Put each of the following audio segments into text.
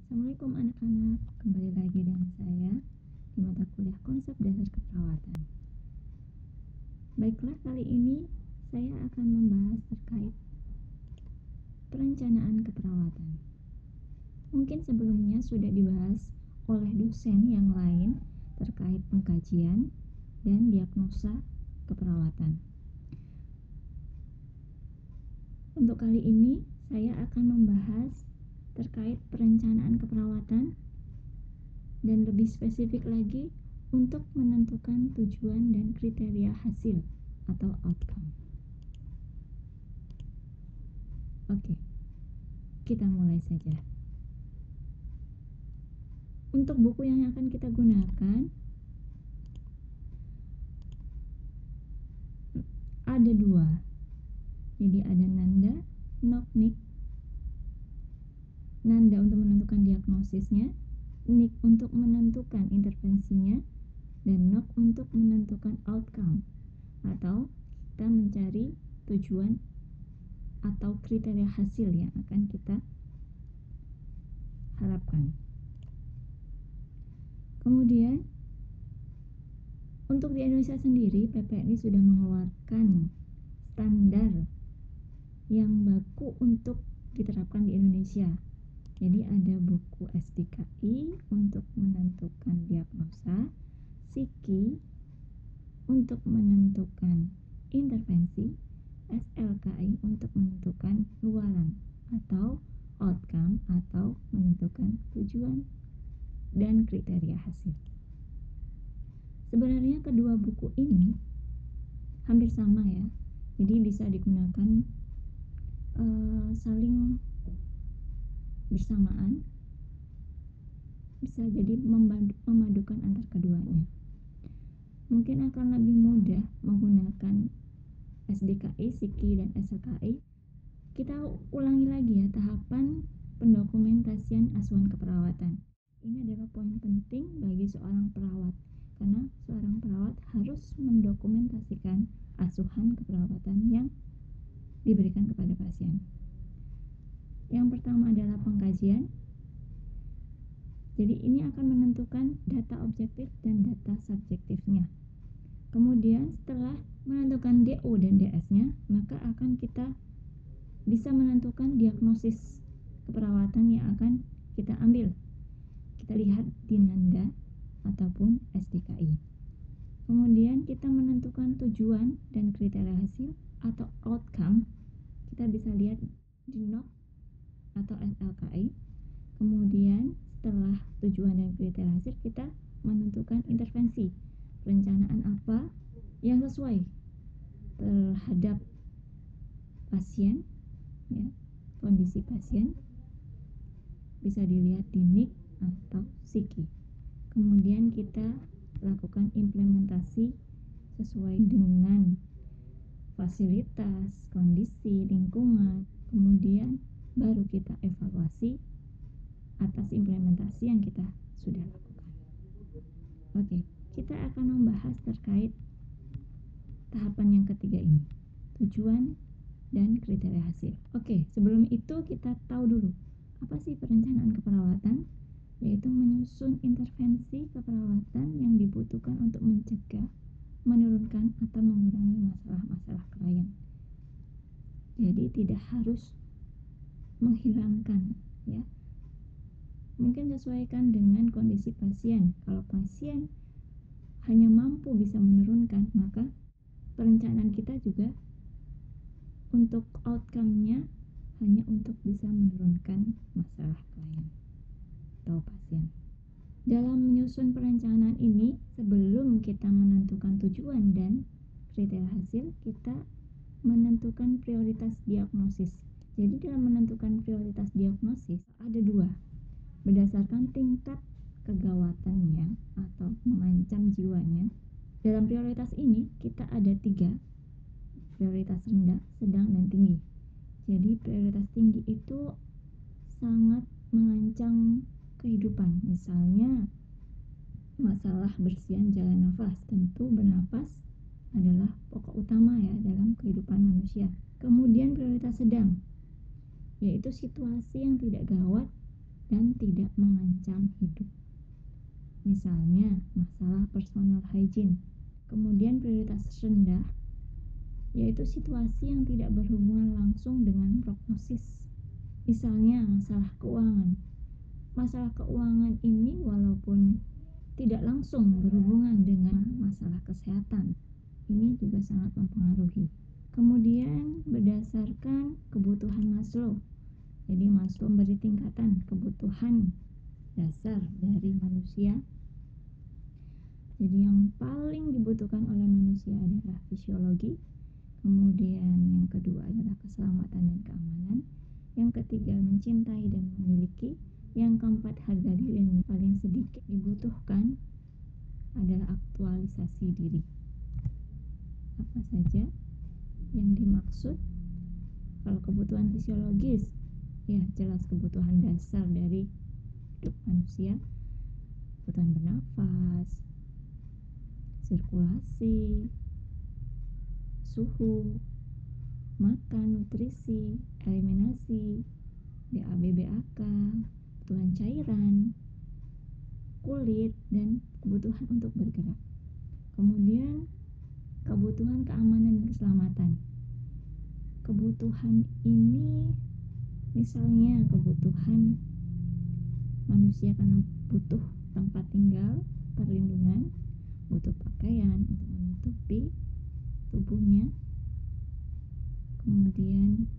Assalamualaikum anak-anak, kembali lagi dengan saya di mata kuliah konsep dasar keperawatan. Baiklah, kali ini saya akan membahas terkait perencanaan keperawatan. Mungkin sebelumnya sudah dibahas oleh dosen yang lain terkait pengkajian dan diagnosa keperawatan. Untuk kali ini saya akan membahas terkait perencanaan keperawatan dan lebih spesifik lagi untuk menentukan tujuan dan kriteria hasil atau outcome. Oke, kita mulai saja. Untuk buku yang akan kita gunakan ada dua. Jadi ada Nanda, Knock-Nick. Nanda untuk menentukan diagnosisnya, Nick untuk menentukan intervensinya, dan Knock untuk menentukan outcome atau kita mencari tujuan atau kriteria hasil yang akan kita harapkan. Kemudian untuk di Indonesia sendiri, PPNI sudah mengeluarkan standar yang baku untuk diterapkan di Indonesia. Jadi ada buku SDKI untuk menentukan diagnosa, SIKI untuk menentukan intervensi, SLKI untuk menentukan luaran atau outcome atau menentukan tujuan dan kriteria hasil. Sebenarnya kedua buku ini hampir sama ya, jadi bisa digunakan saling bersamaan, bisa jadi memadukan antar keduanya. Mungkin akan lebih mudah menggunakan SDKI, SIKI, dan SLKI. Kita ulangi lagi ya tahapan pendokumentasian asuhan keperawatan. Ini adalah poin penting bagi seorang perawat, karena seorang perawat harus mendokumentasikan asuhan keperawatan yang diberikan kepada pasien. Yang pertama adalah pengkajian. Jadi ini akan menentukan data objektif dan data subjektifnya. Kemudian setelah menentukan DO dan DS-nya, maka akan kita bisa menentukan diagnosis keperawatan yang akan kita ambil. Kita lihat di Nanda ataupun SDKI. Kemudian kita menentukan tujuan dan kriteria hasil atau outcome. Kita bisa lihat di NOC atau SLKI. Kemudian setelah tujuan dan kriteria hasil, kita menentukan intervensi, perencanaan apa yang sesuai terhadap pasien, ya, kondisi pasien, bisa dilihat di NIC atau SIKI. Kemudian kita lakukan implementasi sesuai dengan fasilitas, kondisi, lingkungan. Kemudian baru kita evaluasi atas implementasi yang kita sudah lakukan. Oke, kita akan membahas terkait tahapan yang ketiga ini, tujuan dan kriteria hasil. Oke, sebelum itu kita tahu dulu apa sih perencanaan keperawatan, yaitu menyusun intervensi keperawatan yang dibutuhkan untuk mencegah, menurunkan, atau mengurangi masalah-masalah klien. Jadi tidak harus menghilangkan, ya. Mungkin sesuaikan dengan kondisi pasien. Kalau pasien hanya mampu bisa menurunkan, maka perencanaan kita juga untuk outcome-nya hanya untuk bisa menurunkan masalah klien atau pasien. Dalam menyusun perencanaan ini, sebelum kita menentukan tujuan dan kriteria hasil, kita menentukan prioritas diagnosis. Jadi dalam menentukan prioritas diagnosis ada dua, berdasarkan tingkat kegawatannya atau mengancam jiwanya. Dalam prioritas ini kita ada 3, prioritas rendah, sedang, dan tinggi. Jadi prioritas tinggi itu sangat mengancam kehidupan. Misalnya masalah bersihan jalan nafas, tentu bernapas adalah pokok utama ya dalam kehidupan manusia. Kemudian prioritas sedang, yaitu situasi yang tidak gawat dan tidak mengancam hidup. Misalnya, masalah personal hygiene. Kemudian prioritas rendah, yaitu situasi yang tidak berhubungan langsung dengan prognosis. Misalnya, masalah keuangan. Masalah keuangan ini walaupun tidak langsung berhubungan dengan masalah kesehatan, ini juga sangat mempengaruhi. Kemudian berdasarkan kebutuhan Maslow. Jadi Maslow memberi tingkatan kebutuhan dasar dari manusia. Jadi yang paling dibutuhkan oleh manusia adalah fisiologi. Kemudian yang kedua adalah keselamatan dan keamanan. Yang ketiga mencintai dan memiliki. Yang keempat harga diri, dan paling sedikit dibutuhkan adalah aktualisasi diri. Apa saja yang dimaksud? Kalau kebutuhan fisiologis, ya jelas kebutuhan dasar dari hidup manusia, kebutuhan bernafas, sirkulasi, suhu, makan, nutrisi, eliminasi, BAB/BAK, kebutuhan cairan, kulit, dan kebutuhan untuk bergerak. Kemudian kebutuhan keamanan dan keselamatan. Kebutuhan ini misalnya kebutuhan manusia karena butuh tempat tinggal, perlindungan, butuh pakaian untuk menutupi tubuhnya, kemudian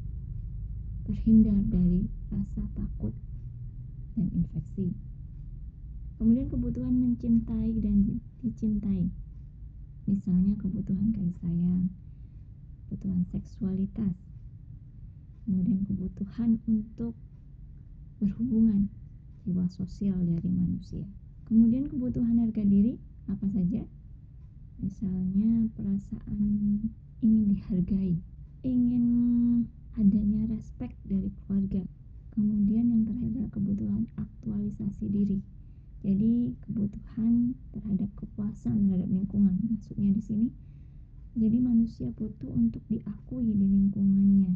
terhindar dari rasa takut dan infeksi. Kemudian kebutuhan mencintai dan dicintai. Misalnya kebutuhan kasih sayang, kebutuhan seksualitas, kemudian kebutuhan untuk berhubungan, jiwa sosial dari manusia. Kemudian kebutuhan harga diri apa saja? Misalnya perasaan ingin dihargai, ingin adanya respect dari keluarga. Kemudian yang terakhir adalah kebutuhan aktualisasi diri. Jadi kebutuhan terhadap kepuasan terhadap lingkungan. Maksudnya di sini, jadi manusia butuh untuk diakui di lingkungannya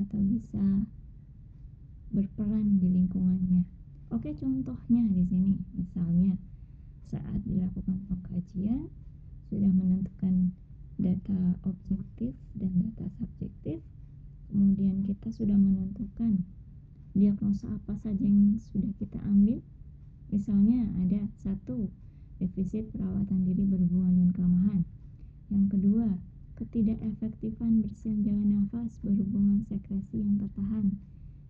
atau bisa berperan di lingkungannya. Oke, contohnya di sini, misalnya saat dilakukan pengkajian sudah menentukan data objektif dan data subjektif. Kemudian kita sudah menentukan diagnosa apa saja yang sudah kita ambil. Misalnya ada 1, defisit perawatan diri berhubungan dengan kelemahan. Yang kedua, ketidakefektifan bersihan jalan nafas berhubungan sekresi yang tertahan.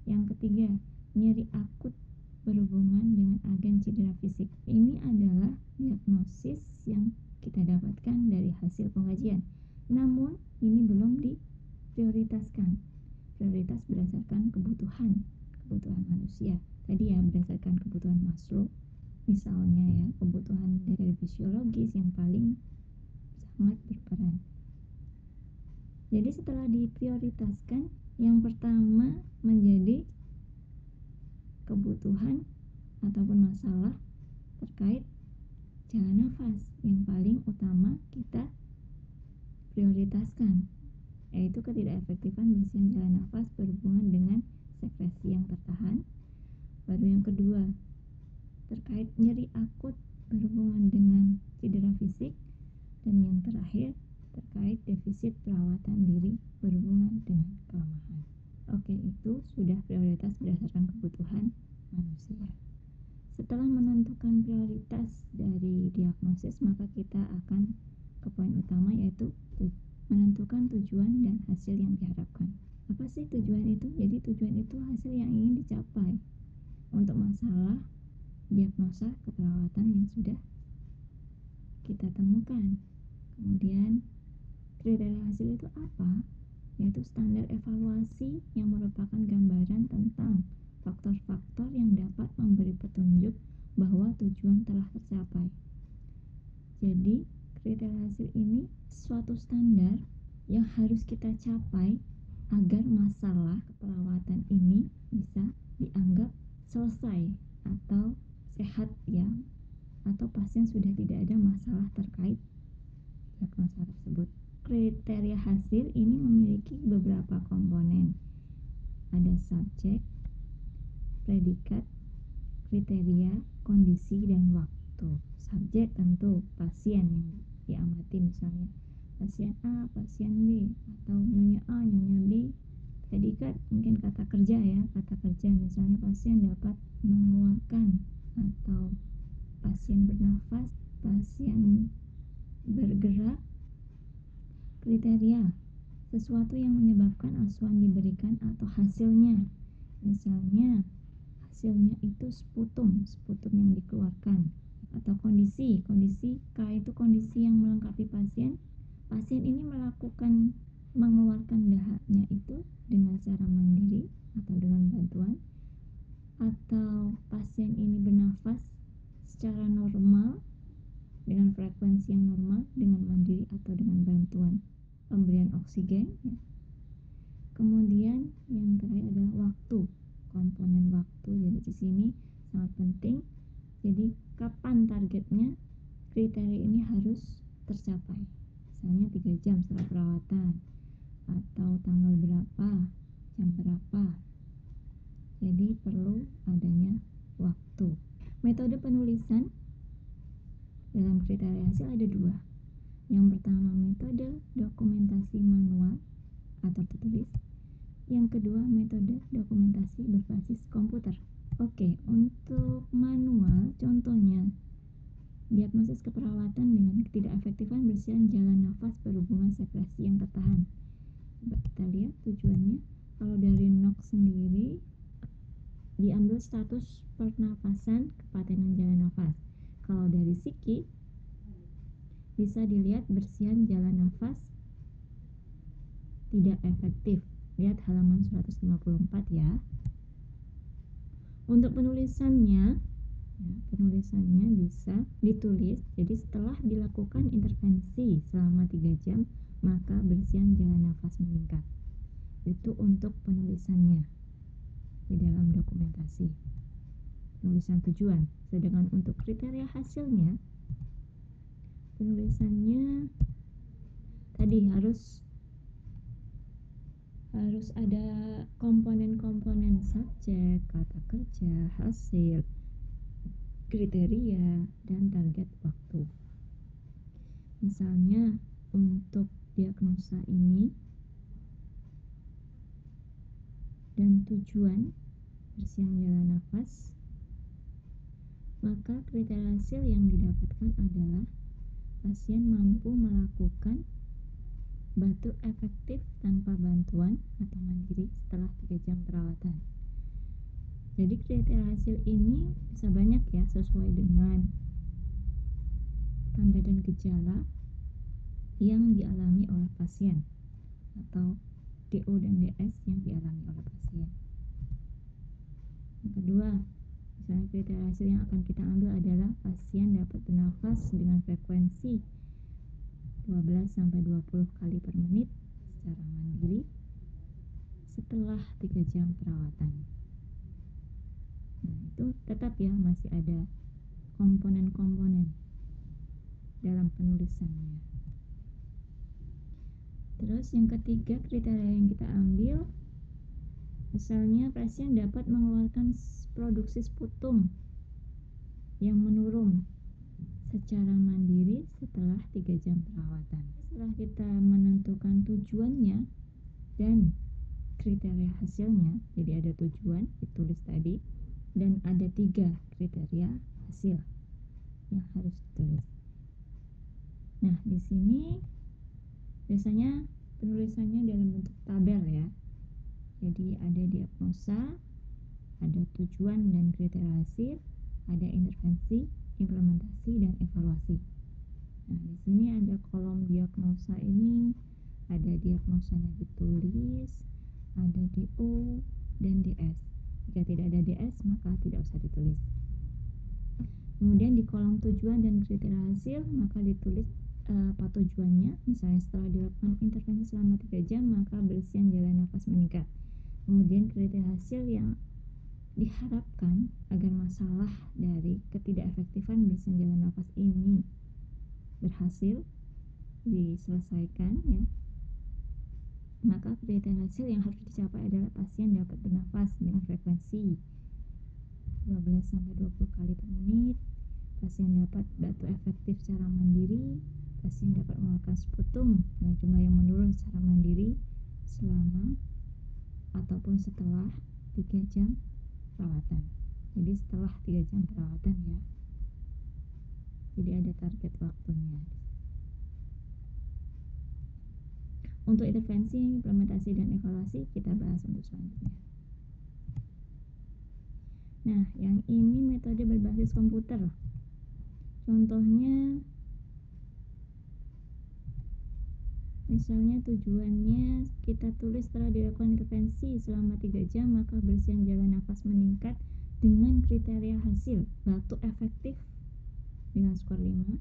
Yang ketiga, nyeri akut berhubungan dengan agen cedera fisik. Ini adalah diagnosis yang kita dapatkan dari hasil pengkajian. Namun, ini belum diprioritaskan. Prioritas berdasarkan kebutuhan manusia. Tadi ya berdasarkan kebutuhan Maslow. Misalnya ya, kebutuhan dari fisiologis yang paling sangat berperan. Jadi setelah diprioritaskan, yang pertama menjadi kebutuhan ataupun masalah terkait jalan nafas yang paling utama kita prioritaskan, yaitu ketidakefektifan bersihan jalan nafas berhubungan dengan sekresi yang tertahan. Baru yang kedua, terkait nyeri akut berhubungan dengan cedera fisik. Dan yang terakhir, terkait defisit perawatan diri berhubungan dengan kelemahan. Oke, itu sudah prioritas berdasarkan kebutuhan manusia. Setelah menentukan prioritas dari diagnosis, maka kita akan ke poin utama, yaitu menentukan tujuan dan hasil yang diharapkan. Apa sih tujuan itu? Jadi tujuan itu hasil yang ingin dicapai untuk masalah diagnosa keperawatan yang sudah kita temukan. Kemudian kriteria hasil itu apa? Yaitu standar evaluasi yang merupakan gambaran tentang faktor-faktor yang dapat memberi petunjuk bahwa tujuan telah tercapai. Jadi kriteria hasil ini suatu standar yang harus kita capai agar masalah keperawatan ini bisa dianggap selesai atau sehat ya, atau pasien sudah tidak ada masalah terkait diagnosa tersebut. Kriteria hasil ini memiliki beberapa komponen. Ada subjek, prediksi, predikat, kriteria, kondisi, dan waktu. Subjek tentu pasien yang diamati, misalnya pasien A, pasien B, atau nyonya A, nyonya B. Predikat mungkin kata kerja ya, kata kerja misalnya pasien dapat mengeluarkan, atau pasien bernafas, pasien bergerak. Kriteria, sesuatu yang menyebabkan asuhan diberikan atau hasilnya. Misalnya hasilnya itu sputum yang dikeluarkan. Atau kondisi K itu kondisi yang melengkapi pasien. Pasien ini mengeluarkan dahaknya itu dengan cara mandiri atau dengan bantuan, atau pasien ini bernafas secara normal dengan frekuensi yang normal dengan mandiri atau dengan bantuan pemberian oksigen ya. Kemudian yang terakhir adalah waktu, komponen waktu. Jadi di sini sangat penting. Jadi kapan targetnya kriteria ini harus tercapai, misalnya 3 jam setelah perawatan, atau tanggal berapa, jam berapa. Jadi perlu adanya waktu. Metode penulisan dalam kriteria hasil ada 2. Yang pertama metode dokumentasi manual atau tertulis. Yang kedua metode dokumentasi berbasis komputer. Oke, untuk manual contohnya diagnosis keperawatan dengan ketidakefektifan bersihan jalan nafas berhubungan sekresi yang tertahan. Coba kita lihat tujuannya. Kalau dari NOC sendiri diambil status pernafasan kepatenan jalan nafas. Kalau dari Psiki bisa dilihat bersihan jalan nafas tidak efektif. Lihat halaman 154 ya. Untuk penulisannya bisa ditulis. Jadi setelah dilakukan intervensi selama 3 jam, maka bersihan jalan nafas meningkat. Itu untuk penulisannya di dalam dokumentasi. Penulisan tujuan. Sedangkan untuk kriteria hasilnya, penulisannya tadi harus ada komponen-komponen subjek, kata kerja, hasil, kriteria, dan target waktu. Misalnya untuk diagnosa ini dan tujuan bersihan jalan nafas, maka kriteria hasil yang didapatkan adalah pasien mampu melakukan batuk efektif tanpa bantuan atau mandiri setelah 3 jam perawatan. Jadi kriteria hasil ini bisa banyak ya, sesuai dengan tanda dan gejala yang dialami oleh pasien atau DO dan DS yang dialami oleh pasien. Yang kedua, misalnya kriteria hasil yang akan kita ambil adalah pasien dapat bernafas dengan frekuensi 12-20 kali per menit secara mandiri setelah 3 jam perawatan. Nah, itu tetap ya masih ada komponen-komponen dalam penulisannya. Terus yang ketiga, kriteria yang kita ambil, misalnya pasien dapat mengeluarkan produksi sputum yang menurun secara mandiri setelah 3 jam perawatan. Setelah kita menentukan tujuannya dan kriteria hasilnya, jadi ada tujuan ditulis tadi, dan ada 3 kriteria hasil yang harus ditulis. Nah, di sini biasanya penulisannya dalam bentuk tabel ya. Jadi ada diagnosa, ada tujuan dan kriteria hasil, ada intervensi, implementasi, dan evaluasi. Nah, di sini ada kolom diagnosa ini, ada diagnosanya ditulis, ada DO dan DS. Jika tidak ada DS, maka tidak usah ditulis. Kemudian di kolom tujuan dan kriteria hasil, maka ditulis apa tujuannya. Misalnya setelah dilakukan intervensi selama 3 jam, maka bersihan jalan nafas meningkat. Kemudian kriteria hasil yang diharapkan agar masalah dari ketidakefektifan bersihan jalan nafas ini berhasil diselesaikan ya. Maka kriteria hasil yang harus dicapai adalah pasien dapat bernafas dengan frekuensi 15-20 kali per menit. Pasien dapat batu efektif secara mandiri. Pasien dapat mengeluarkan sputum dengan jumlah yang menurun secara mandiri selama ataupun setelah 3 jam perawatan. Jadi setelah 3 jam perawatan ya. Jadi ada target waktunya. Untuk intervensi, implementasi, dan evaluasi kita bahas untuk selanjutnya. Nah, yang ini metode berbasis komputer. Contohnya, misalnya tujuannya kita tulis setelah dilakukan intervensi selama 3 jam, maka bersihan jalan nafas meningkat dengan kriteria hasil batuk efektif dengan skor 5,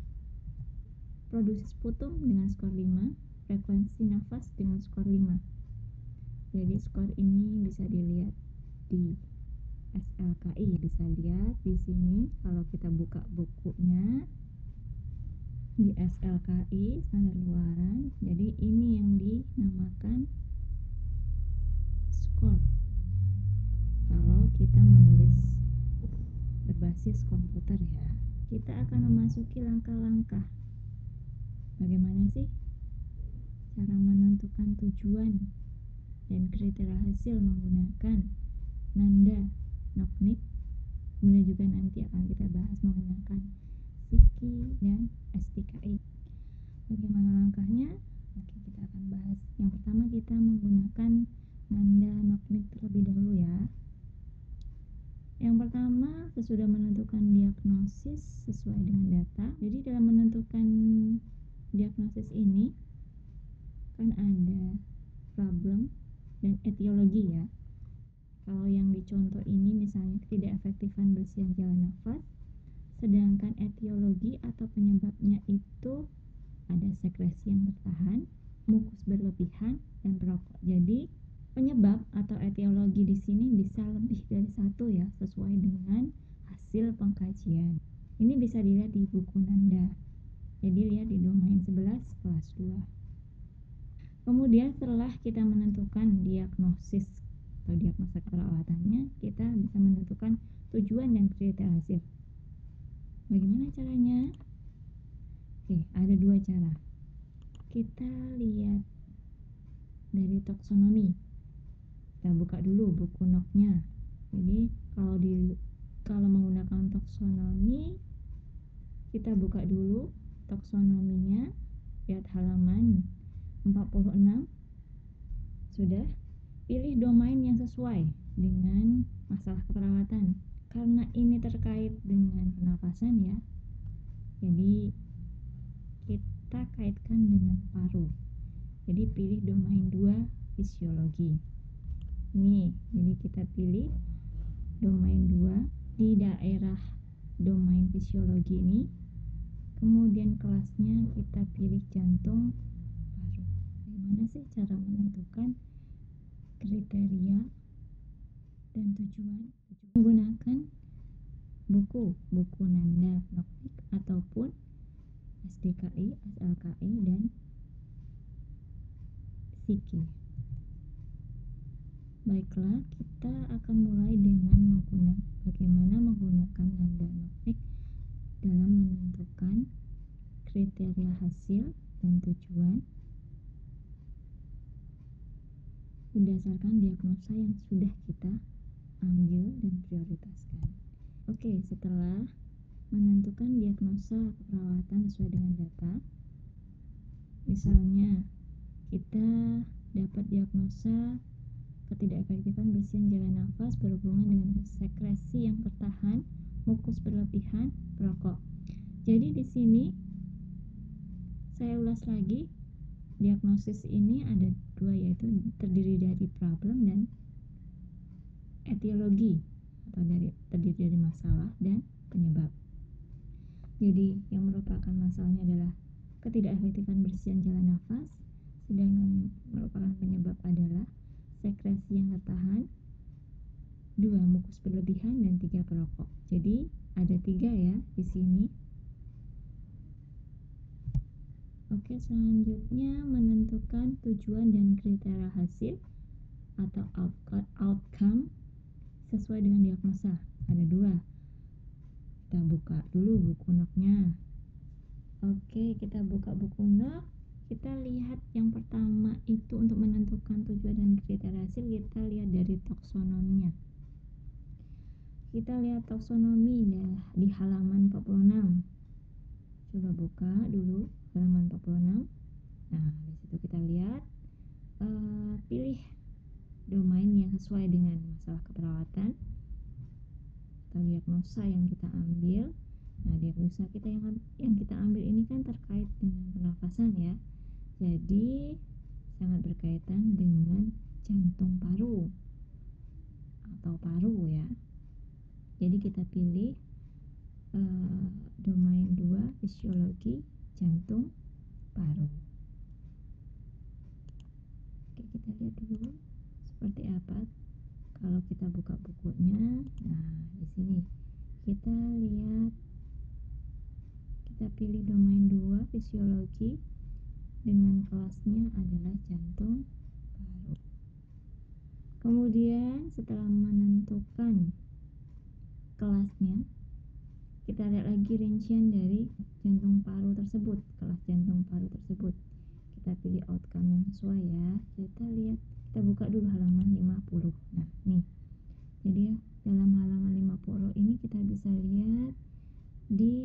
produksi sputum dengan skor 5, frekuensi nafas dengan skor 5. Jadi skor ini bisa dilihat di SLKI, bisa lihat di sini kalau kita buka bukunya di SLKI standar luaran. Jadi ini yang dinamakan skor kalau kita menulis berbasis komputer ya. Kita akan memasuki langkah-langkah. Bagaimana sih cara menentukan tujuan dan kriteria hasil menggunakan Nanda Knock-Knick. Kemudian juga nanti akan kita bahas menggunakan Siki dan STKI. Bagaimana langkahnya? Oke, kita akan bahas. Yang pertama kita menggunakan Nanda Knock-Knick terlebih dahulu ya. Yang pertama, sesudah menentukan diagnosis sesuai dengan data. Jadi dalam menentukan diagnosis ini kan ada problem dan etiologi ya. Kalau yang dicontoh ini misalnya tidak efektifan bersihan jalan nafas, sedangkan etiologi atau penyebabnya itu ada sekresi yang bertahan, mukus berlebihan, dan perokok. Jadi penyebab atau etiologi di sini bisa lebih dari satu ya, sesuai dengan hasil pengkajian. Ini bisa dilihat di buku Nanda. Jadi lihat di domain 11 kelas 2. Kemudian setelah kita menentukan diagnosis atau diagnosa perawatannya, kita bisa menentukan tujuan dan kriteria hasil. Bagaimana caranya? Oke, ada 2 cara. Kita lihat dari taksonomi. Kita buka dulu buku NOC-nya. Jadi kalau menggunakan taksonomi, kita buka dulu taksonominya, lihat halaman 46. Sudah, pilih domain yang sesuai dengan masalah keperawatan. Karena ini terkait dengan pernapasan ya, jadi kita kaitkan dengan paru. Jadi pilih domain 2 fisiologi. Nih, jadi kita pilih domain 2 di daerah domain fisiologi ini. Kemudian kelasnya kita pilih jantung paru. Bagaimana sih cara menentukan kriteria dan tujuan? Menggunakan buku Nanda Knock-Knick ataupun SDKI, SLKI, dan Siki. Baiklah, kita akan mulai dengan bagaimana menggunakan Nanda Knock-Knick dalam menentukan kriteria hasil dan tujuan berdasarkan diagnosa yang sudah kita ambil dan prioritaskan. Oke, setelah menentukan diagnosa keperawatan sesuai dengan data, misalnya kita dapat diagnosa ketidakefektifan bersihan jalan nafas berhubungan dengan sekresi yang bertahan, mukus berlebihan, perokok. Jadi di sini saya ulas lagi, diagnosis ini ada 2, yaitu terdiri dari problem dan etiologi atau terdiri dari masalah dan penyebab. Jadi yang merupakan masalahnya adalah ketidakefektifan bersihan jalan nafas, sedangkan merupakan penyebab adalah sekresi yang tertahan, 2 mukus berlebihan, dan 3 perokok. Jadi ada 3 ya di sini. Oke, selanjutnya menentukan tujuan dan kriteria hasil atau outcome sesuai dengan diagnosa. Ada 2. Kita buka dulu buku notnya. Oke, kita buka buku not. Kita lihat yang pertama itu untuk menentukan tujuan dan kriteria hasil, kita lihat dari taksonominya. Kita lihat taksonomi di halaman 46. Coba buka dulu halaman 46. Nah, di situ kita lihat pilih domain yang sesuai dengan masalah keperawatan atau diagnosa yang kita ambil. Nah, diagnosa kita yang kita ambil ini kan terkait dengan pernafasan ya. Jadi sangat berkaitan dengan jantung paru atau paru ya. Jadi kita pilih domain 2 fisiologi jantung paru. Oke, kita lihat dulu seperti apa kalau kita buka bukunya. Nah, di sini kita lihat, kita pilih domain 2 fisiologi dengan kelasnya adalah jantung paru. Kemudian setelah menentukan kelasnya, kita lihat lagi rincian dari jantung paru tersebut, kelas jantung paru tersebut. Kita pilih outcome yang sesuai ya. Kita lihat, kita buka dulu halaman 50. Nah, nih. Jadi dalam halaman 50 ini kita bisa lihat di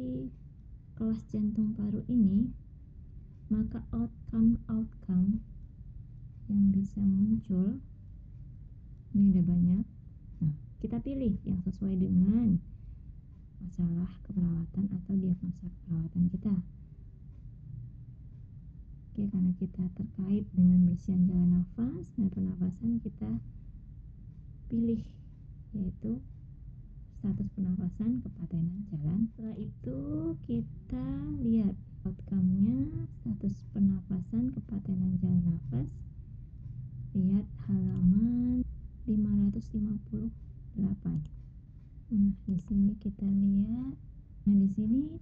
kelas jantung paru ini, maka outcome yang bisa muncul ini ada banyak. Nah, kita pilih yang sesuai dengan masalah keperawatan atau diagnosa keperawatan kita. Oke, karena kita terkait dengan bersihan jalan nafas dan pernafasan, kita pilih yaitu status pernafasan kepatenan jalan. Setelah itu kita lihat outcome-nya, status pernafasan kepatenan jalan nafas. Lihat halaman 558. Nah, di sini kita lihat. Nah, di sini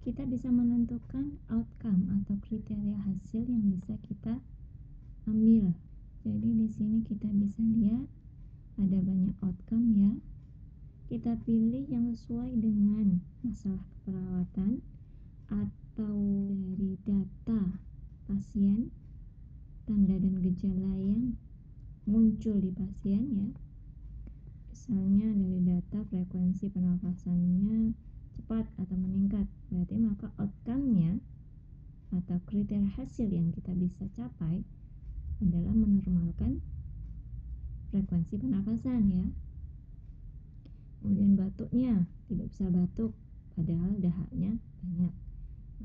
kita bisa menentukan outcome atau kriteria hasil yang bisa kita ambil. Jadi di sini kita bisa lihat ada banyak outcome ya. Kita pilih yang sesuai dengan masalah keperawatan atau dari data pasien, tanda dan gejala yang muncul di pasien ya. Misalnya dari data frekuensi pernafasannya cepat atau meningkat, berarti maka outcome-nya atau kriteria hasil yang kita bisa capai adalah menormalkan frekuensi pernafasan ya. Kemudian batuknya, tidak bisa batuk padahal dahaknya banyak,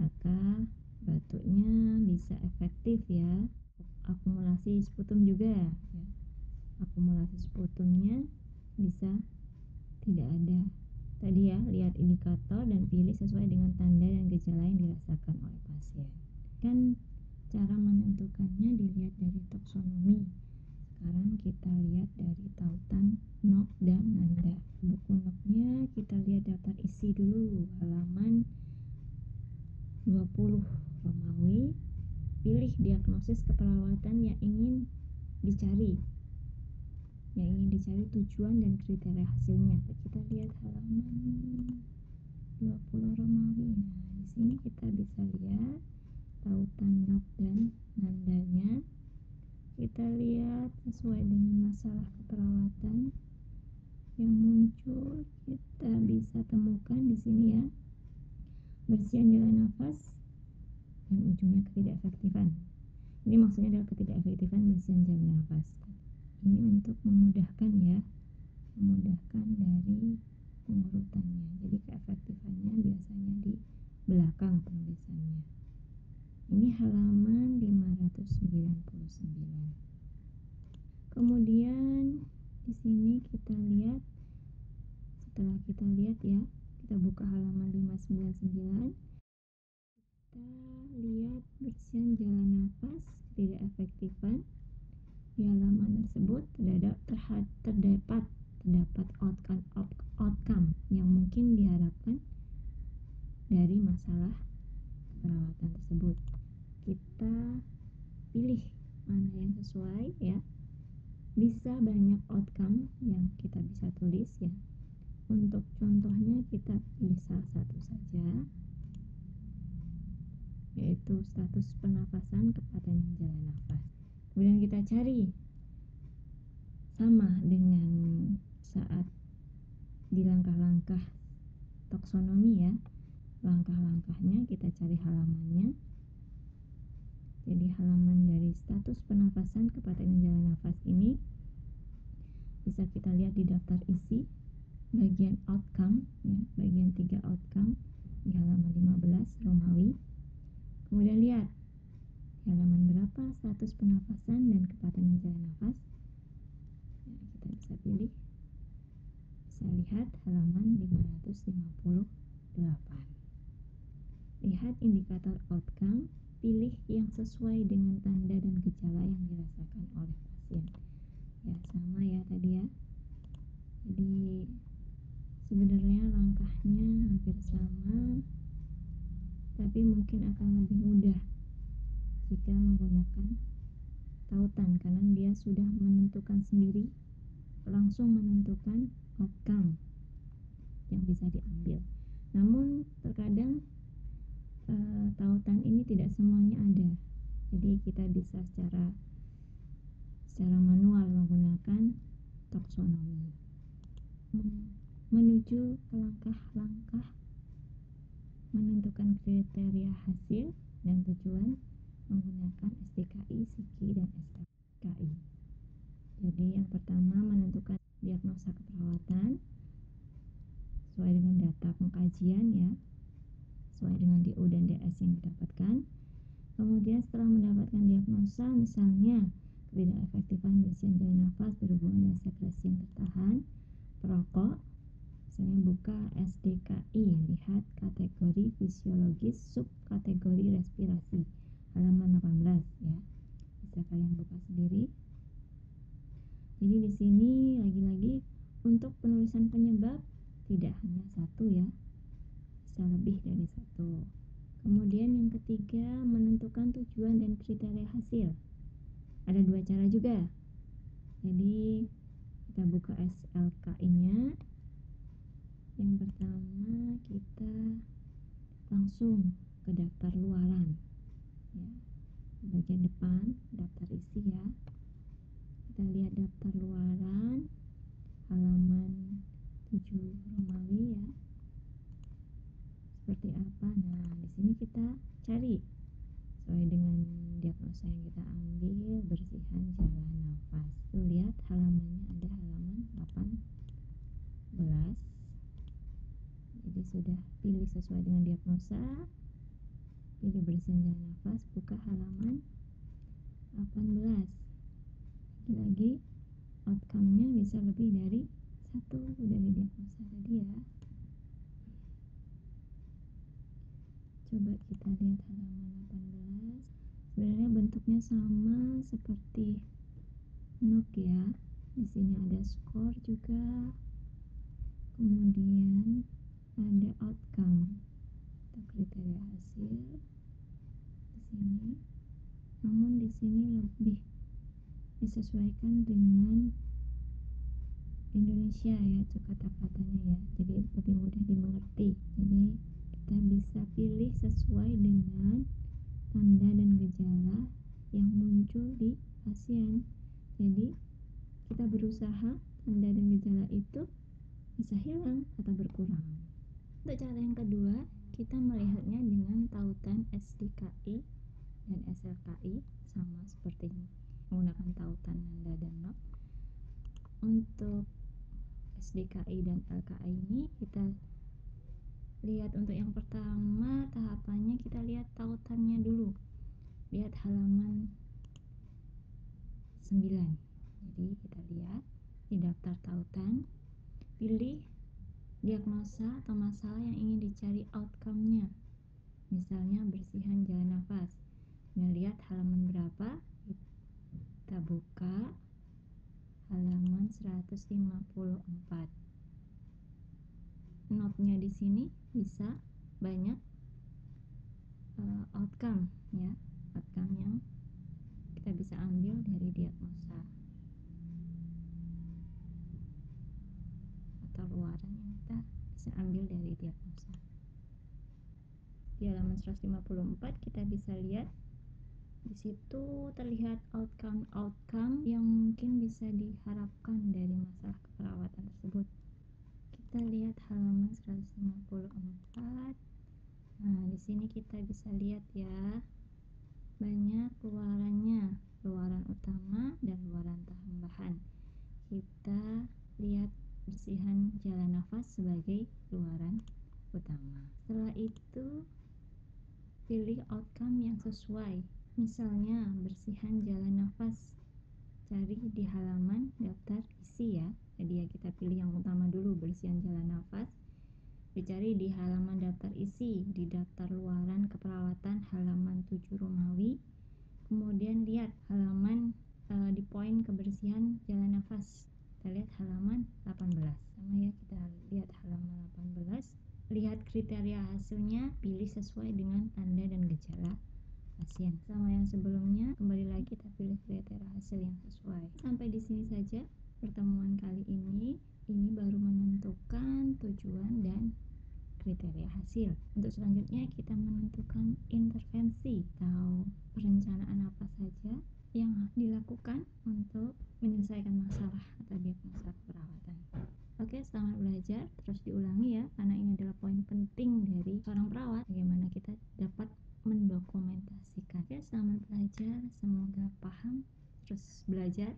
maka batuknya bisa efektif ya. Akumulasi sputum juga ya. Akumulasi sputumnya bisa tidak ada. Tadi ya, lihat indikator dan pilih sesuai dengan tanda dan gejala yang dirasakan oleh pasien. Kan cara menentukannya dilihat dari taksonomi. Sekarang kita lihat dari tautan NOC dan NANDA. Buku NOC-nya kita lihat daftar isi dulu, halaman 20 Romawi. Pilih diagnosis keperawatan yang ingin dicari. Yang ingin dicari tujuan dan kriteria hasilnya. Kita lihat halaman 20 Romawi. Nah, di sini kita bisa lihat tautan NOC dan nandanya. Kita lihat sesuai dengan masalah keperawatan yang muncul, kita bisa temukan di sini ya. Bersihan jalan nafas dan ujungnya ketidakefektifan. Ini maksudnya adalah ketidakefektifan bersihan jalan nafas. Ini untuk memudahkan ya, memudahkan dari pengurutannya. Jadi keefektifannya biasanya di belakang penulisannya. Ini halaman 599. Kemudian di sini kita lihat, setelah kita lihat ya, kita buka halaman 599. Kita lihat bersihan jalan nafas tidak efektifan. Di halaman tersebut terdapat outcome yang mungkin diharapkan dari masalah perawatan tersebut. Kita pilih mana yang sesuai ya. Bisa banyak outcome yang kita bisa tulis ya. Untuk contohnya kita pilih salah satu saja, yaitu status pernafasan kepatengan jalan nafas. Kemudian kita cari sama dengan saat di langkah-langkah taksonomi ya. Langkah-langkahnya kita cari halamannya. Jadi halaman dari status pernafasan kepatengan jalan nafas ini bisa kita lihat di daftar isi bagian outcome ya, bagian 3 outcome di halaman 15 Romawi. Kemudian lihat di halaman berapa status pernafasan dan kepatengan jalan nafas. Ya, kita bisa pilih. Bisa lihat halaman 558. Lihat indikator outcome, pilih yang sesuai dengan tanda dan gejala yang dirasakan oleh pasien. Ya, sama ya tadi ya. Jadi sebenarnya langkahnya hampir sama, tapi mungkin akan lebih mudah jika menggunakan tautan karena dia sudah menentukan sendiri, langsung menentukan outcome yang bisa diambil. Namun terkadang tautan ini tidak semuanya ada, jadi kita bisa secara manual menggunakan taksonomi. Menuju ke langkah-langkah menentukan kriteria hasil dan tujuan menggunakan SDKI, SIKI, dan SLKI. Jadi yang pertama menentukan diagnosa keperawatan sesuai dengan data pengkajian ya, sesuai dengan DO dan DS yang didapatkan. Kemudian setelah mendapatkan diagnosa, misalnya ketidakefektifan bersihan jalan nafas berhubungan dengan sekresi yang tertahan, perokok, misalnya buka SDKI, lihat kategori fisiologis, subkategori respirasi, halaman 18 ya. Bisa kalian buka sendiri. Jadi di sini lagi-lagi untuk penulisan penyebab tidak hanya satu ya, bisa lebih dari satu. Kemudian yang ketiga menentukan tujuan dan kriteria hasil. Ada dua cara juga. Jadi kita buka SLKI-nya. Yang pertama kita langsung ke daftar luaran ya. Di bagian depan daftar isi ya. Kita lihat daftar luaran halaman 7 Romawi ya. Seperti apa? Nah, di sini kita cari sesuai dengan diagnosa yang kita ambil, bersihan jalan nafas. Tuh lihat halamannya ada halaman 18. Jadi sudah pilih sesuai dengan diagnosa, pilih bersihan jalan nafas, buka halaman 18. Lagi-lagi outcome-nya bisa lebih dari satu dari diagnosa tadi ya. Coba kita lihat halaman 18. Sebenarnya bentuknya sama seperti NOC ya. Di sini ada skor juga. Kemudian ada outcome atau kriteria hasil di sini. Namun di sini lebih disesuaikan dengan Indonesia ya kata-katanya ya. Jadi lebih mudah dimengerti. Jadi kita bisa pilih sesuai dengan tanda dan gejala yang muncul di pasien. Jadi kita berusaha tanda dan gejala itu bisa hilang atau berkurang. Untuk cara yang kedua, kita melihatnya dengan tautan SDKI dan SLKI, sama seperti menggunakan tautan nanda dan NOC. Untuk SDKI dan LKI ini kita lihat untuk yang pertama tahapannya, kita lihat tautannya dulu. Lihat halaman 9. Jadi kita lihat di daftar tautan, pilih diagnosa atau masalah yang ingin dicari outcome-nya. Misalnya bersihan jalan nafas. Nah, lihat halaman berapa? Kita buka halaman 154. Note-nya di sini bisa banyak outcome ya, outcome yang kita bisa ambil dari diagnosa atau luaran yang kita ambil dari diagnosa. Di halaman 154 kita bisa lihat di situ terlihat outcome yang mungkin bisa diharapkan dari masalah keperawatan tersebut. Kita lihat halaman 154. Nah, di sini kita bisa lihat ya, banyak luarannya, luaran utama dan luaran tambahan. Kita lihat bersihan jalan nafas sebagai luaran utama. Setelah itu, pilih outcome yang sesuai. Misalnya, bersihan jalan nafas. Cari di halaman daftar isi ya. Jadi ya kita pilih yang utama dulu, bersihan jalan nafas. Dicari di halaman daftar isi, di daftar luaran keperawatan halaman 7 Romawi. Kemudian lihat halaman di poin kebersihan jalan nafas. Kita lihat halaman 18. Sama ya, kita lihat halaman 18. Lihat kriteria hasilnya, pilih sesuai dengan tanda dan gejala pasien. Sama yang sebelumnya, kembali lagi kita pilih kriteria hasil yang sesuai. Sampai di sini saja pertemuan kali ini. Ini baru menentukan tujuan dan kriteria hasil. Untuk selanjutnya kita menentukan intervensi atau perencanaan apa saja yang dilakukan untuk menyelesaikan masalah atau diagnosa keperawatan. Oke, selamat belajar. Terus diulangi ya, karena ini adalah poin penting dari seorang perawat, bagaimana kita dapat mendokumentasikan. Oke, selamat belajar. Semoga paham. Terus belajar